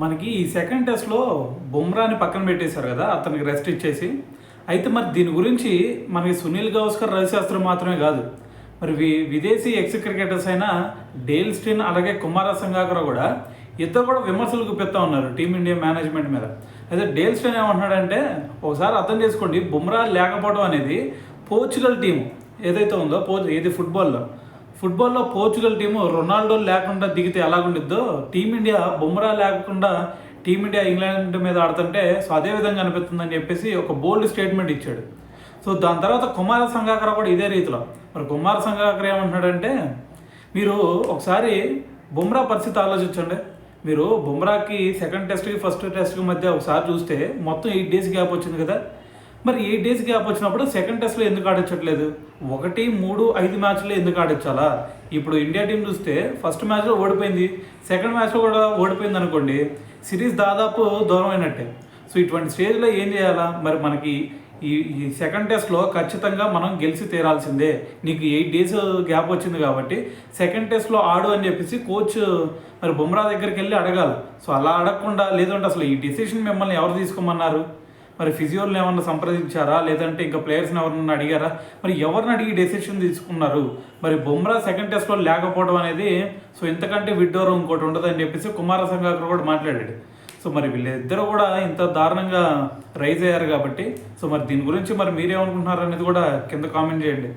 మనకి ఈ సెకండ్ టెస్ట్లో బుమ్రాని పక్కన పెట్టేశారు కదా, అతనికి రెస్ట్ ఇచ్చేసి. అయితే మరి దీని గురించి మనకి సునీల్ గవాస్కర్, రవిశాస్త్రి మాత్రమే కాదు, మరి విదేశీ ఎక్స్ క్రికెటర్స్ అయిన డేల్ స్టీన్ అలాగే కుమార సంగాకర్ కూడా ఇద్దరు కూడా విమర్శలు గుప్పిస్తూ ఉన్నారు టీమిండియా మేనేజ్మెంట్ మీద. అయితే డేల్ స్టీన్ ఏమంటున్నాడంటే, ఒకసారి అర్థం చేసుకోండి, బుమ్రా లేకపోవడం అనేది పోర్చుగల్ టీము ఏదైతే ఉందో ఏది ఫుట్బాల్లో పోర్చుగల్ టీము రొనాల్డో లేకుండా దిగితే ఎలాగుండిద్దో, టీమిండియా బుమ్రా లేకుండా టీమిండియా ఇంగ్లాండ్ మీద ఆడుతుంటే సో అదే విధంగా అనిపిస్తుందని చెప్పేసి ఒక బోల్డ్ స్టేట్మెంట్ ఇచ్చాడు. సో దాని తర్వాత కుమార సంగాకర్ కూడా ఇదే రీతిలో. మరి కుమార సంగాకర్ ఏమంటున్నాడంటే, మీరు ఒకసారి బుమ్రా పరిస్థితి ఆలోచించండి. మీరు బుమ్రాకి సెకండ్ టెస్ట్కి ఫస్ట్ టెస్ట్కి మధ్య ఒకసారి చూస్తే మొత్తం 8 days గ్యాప్ వచ్చింది కదా. మరి 8 days గ్యాప్ వచ్చినప్పుడు సెకండ్ టెస్ట్లో ఎందుకు ఆడించట్లేదు? 1, 3, 5 మ్యాచ్లో ఎందుకు ఆడించాలా? ఇప్పుడు ఇండియా టీం చూస్తే ఫస్ట్ మ్యాచ్లో ఓడిపోయింది, సెకండ్ మ్యాచ్లో కూడా ఓడిపోయింది అనుకోండి, సిరీస్ దాదాపు దూరం అయినట్టే. సో ఇటువంటి స్టేజ్లో ఏం చేయాలా? మరి మనకి ఈ సెకండ్ టెస్ట్లో ఖచ్చితంగా మనం గెలిచి తీరాల్సిందే. నీకు 8 days గ్యాప్ వచ్చింది కాబట్టి సెకండ్ టెస్ట్లో ఆడు అని చెప్పేసి కోచ్ మరి బుమ్రా దగ్గరికి వెళ్ళి అడగాలి. సో అలా అడగకుండా, లేదంటే అసలు ఈ డెసిషన్ మిమ్మల్ని ఎవరు తీసుకోమన్నారు? మరి ఫిజియోల్ని ఏమన్నా సంప్రదించారా, లేదంటే ఇంకా ప్లేయర్స్ని ఎవరన్నా అడిగారా? మరి ఎవరిని అడిగి డెసిషన్ తీసుకున్నారు? మరి బుమ్రా సెకండ్ టెస్ట్లో లేకపోవడం అనేది సో ఇంతకంటే విడ్డూరం ఇంకోటి ఉండదని చెప్పేసి కుమార సంగాకర్ కూడా మాట్లాడాడు. సో మరి వీళ్ళిద్దరూ కూడా ఇంత దారుణంగా రైజ్ అయ్యారు కాబట్టి, సో మరి దీని గురించి మరి మీరేమనుకుంటున్నారు అనేది కూడా కింద కామెంట్ చేయండి.